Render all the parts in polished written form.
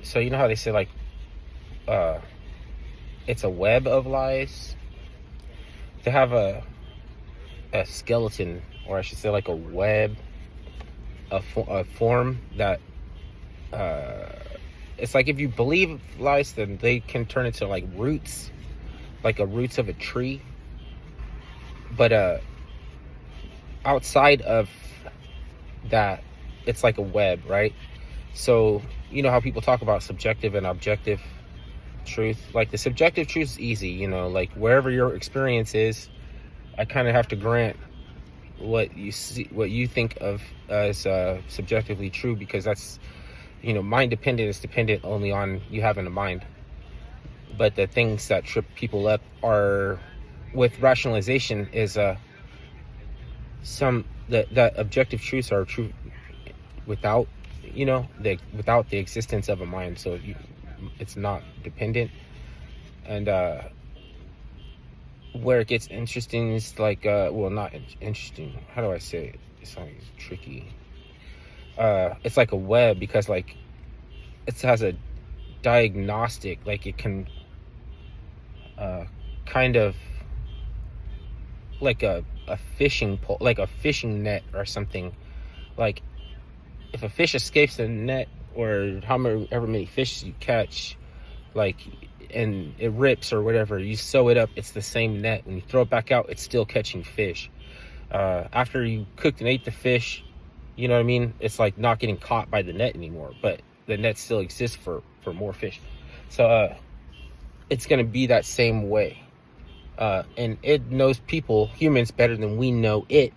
So you know how they say like it's a web of lies? To have a skeleton, or I should say like a web, a form that it's like if you believe lies, then they can turn into like roots, like a roots of a tree. But outside of that, it's like a web, right? So you know how people talk about subjective and objective truth. Like the subjective truth is easy, you know, like wherever your experience is, I kind of have to grant what you see, what you think of as subjectively true, because that's, you know, mind dependent is dependent only on you having a mind. But the things that trip people up are with rationalization is that objective truths are true without, you know, without the existence of a mind. So it's not dependent. And where it gets interesting is like well, not interesting, how do I say it? It's like tricky. It's like a web, because like it has a diagnostic, like it can kind of like a fishing pole, like a fishing net or something. Like if a fish escapes the net, or however many fish you catch, like, and it rips or whatever, you sew it up, it's the same net. When you throw it back out, it's still catching fish. After you cooked and ate the fish, you know what I mean? It's like not getting caught by the net anymore, but the net still exists for more fish. So it's going to be that same way. And it knows people, humans, better than we know it.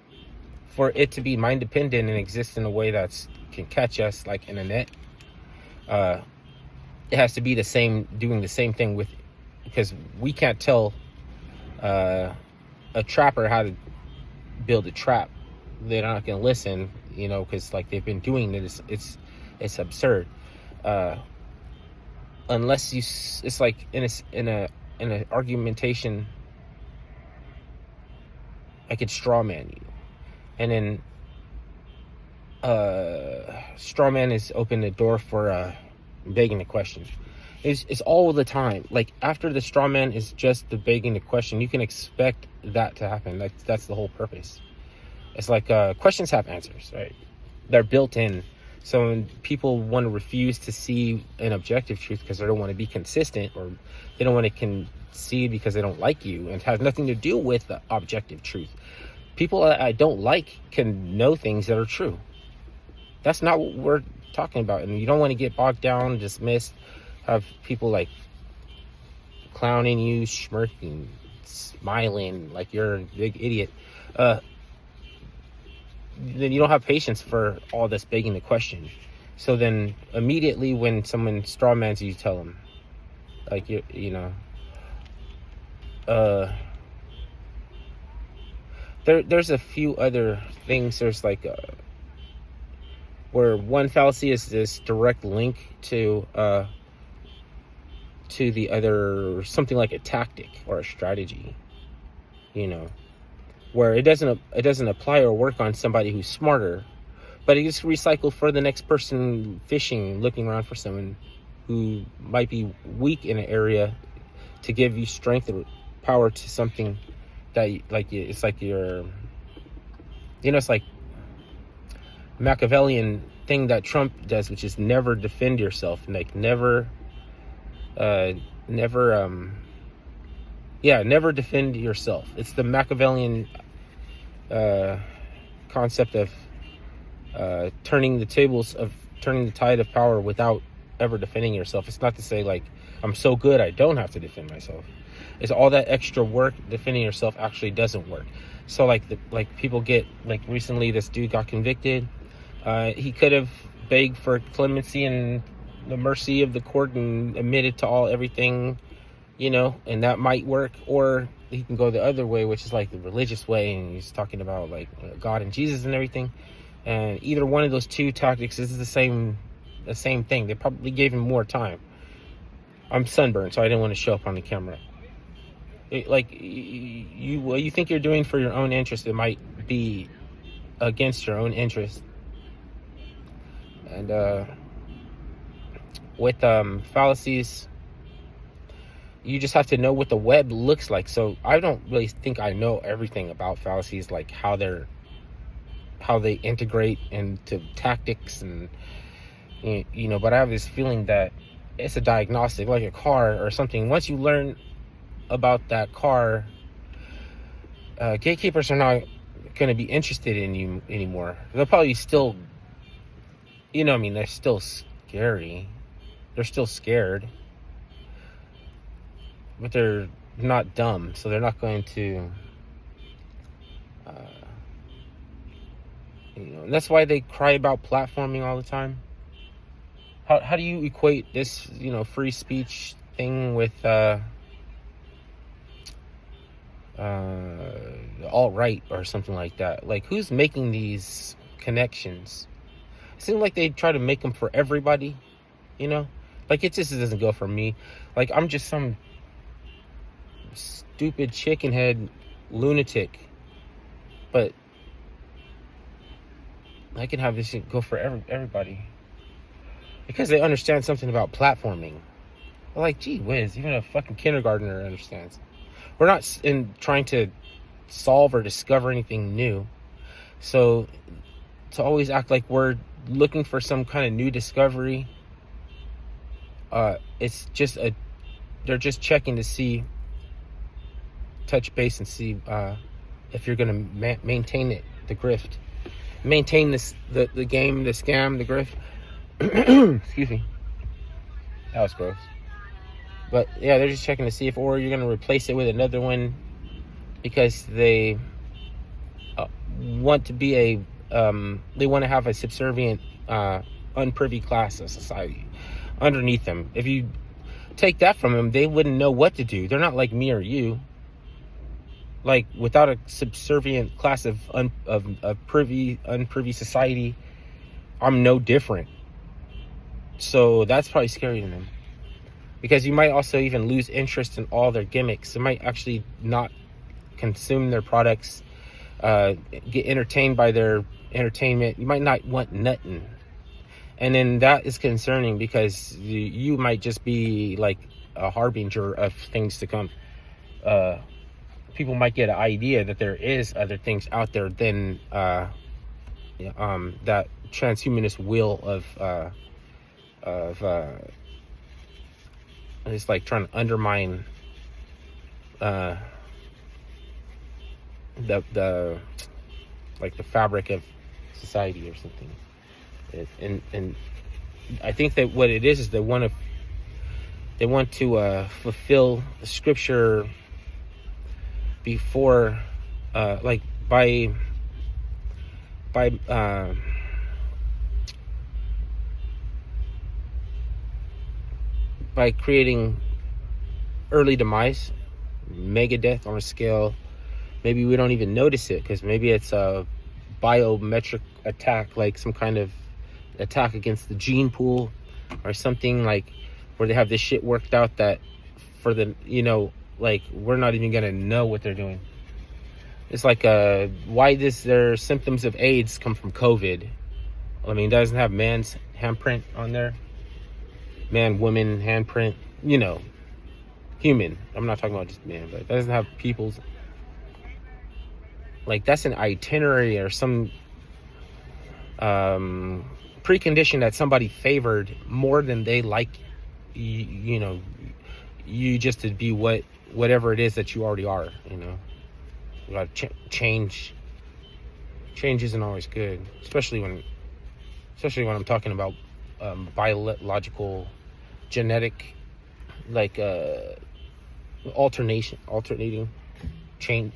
For it to be mind dependent and exist in a way that can catch us, like in a net, it has to be the same, doing the same thing with, because we can't tell a trapper how to build a trap. They're not going to listen, you know, because like they've been doing it. It's absurd. Unless you, it's like in a argumentation, I could straw man you, and then straw man is open the door for begging the question. It's all the time. Like after the straw man is just the begging the question, you can expect that to happen. That's the whole purpose. It's like questions have answers, right? They're built in. So when people want to refuse to see an objective truth because they don't want to be consistent, or they don't want to concede because they don't like you, and it has nothing to do with the objective truth. People I don't like can know things that are true. That's not what we're talking about. And you don't want to get bogged down, dismissed, have people like clowning you, smirking, smiling like you're a big idiot. Then you don't have patience for all this begging the question. So then immediately when someone strawmans you, tell them, like, you know, there's a few other things. There's like where one fallacy is this direct link to the other, something like a tactic or a strategy, you know, where it doesn't apply or work on somebody who's smarter, but it gets recycled for the next person fishing, looking around for someone who might be weak in an area, to give you strength or power to something that, like, it's like you're, you know, it's like Machiavellian thing that Trump does, which is never defend yourself, like never defend yourself. It's the Machiavellian concept of turning the tide of power without ever defending yourself. It's not to say like I'm so good I don't have to defend myself. It's all that extra work. Defending yourself actually doesn't work. So like people get, like recently this dude got convicted. He could have begged for clemency and the mercy of the court and admitted to everything, you know, and that might work. Or he can go the other way, which is like the religious way, and he's talking about like God and Jesus and everything. And either one of those two tactics is the same thing. They probably gave him more time. I'm sunburned, so I didn't want to show up on the camera. What you think you're doing for your own interest, it might be against your own interest. And with fallacies, you just have to know what the web looks like. So I don't really think I know everything about fallacies, like how they integrate into tactics, and but I have this feeling that it's a diagnostic, like a car or something. Once you learn about that car, gatekeepers are not going to be interested in you anymore. They'll probably still, they're still scary. They're still scared, but they're not dumb, so they're not going to, and that's why they cry about platforming all the time. How do you equate this, free speech thing with alt-right or something like that? Like, who's making these connections? It seems like they try to make them for everybody, like it just doesn't go for me. Like, I'm just some stupid chicken head lunatic, but I can have this shit go for everybody because they understand something about platforming. They're like, gee whiz, even a fucking kindergartner understands. We're not trying to solve or discover anything new. So to always act like we're looking for some kind of new discovery, it's just they're just checking to see, touch base and see if you're going to maintain it, the grift, maintain the game, the scam, the grift. Excuse me, that was gross. But yeah, they're just checking to see if, or you're going to replace it with another one, because they want to be they want to have a subservient, unprivy class of society underneath them. If you take that from them, they wouldn't know what to do. They're not like me or you. Like, without a subservient class of unprivy society, I'm no different. So that's probably scary to them, because you might also even lose interest in all their gimmicks. You might actually not consume their products, get entertained by their entertainment. You might not want nothing. And then that is concerning, because you might just be like a harbinger of things to come. People might get an idea that there is other things out there than that transhumanist will of it's like trying to undermine the like the fabric of society or something. And I think that what it is they want to fulfill the scripture before, like by creating early demise, mega death on a scale. Maybe we don't even notice it, because maybe it's a biometric attack, like some kind of attack against the gene pool or something, like where they have this shit worked out that for the, like, we're not even gonna know what they're doing. It's like, why their symptoms of AIDS come from COVID? I mean, it doesn't have man's handprint on there. Man, woman, handprint, human. I'm not talking about just man, but it doesn't have people's. Like, that's an itinerary or some precondition that somebody favored more than they like, you just to be whatever it is that you already are. You gotta change. Change isn't always good, especially when I'm talking about biological, genetic, like alternating change.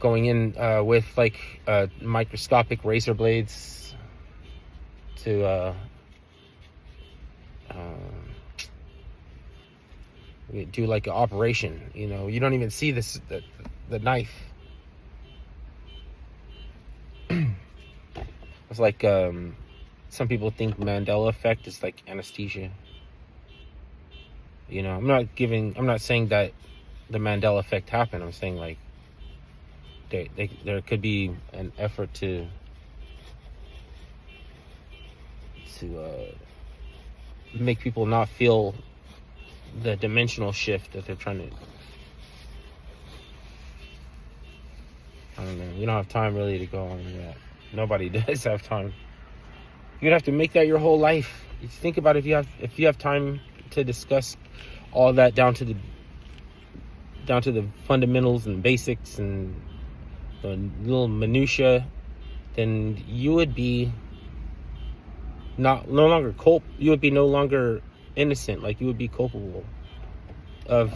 Going in with like microscopic razor blades to do like an operation. You don't even see the knife. It's like some people think Mandela effect is like anesthesia. I'm not saying that the Mandela effect happened. I'm saying, like, there could be an effort to to make people not feel the dimensional shift that they're trying to. I don't know. We don't have time really to go on that. Nobody does have time. You'd have to make that your whole life. You think about if you have time to discuss all that down to the fundamentals and basics and the little minutia, then you would be no longer innocent. Like, you would be culpable of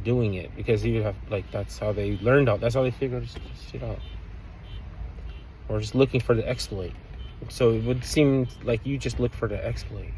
doing it, because you would have, like, that's how they learned out. That's how they figured shit out. Or just looking for the exploit. So it would seem like you just look for the exploit.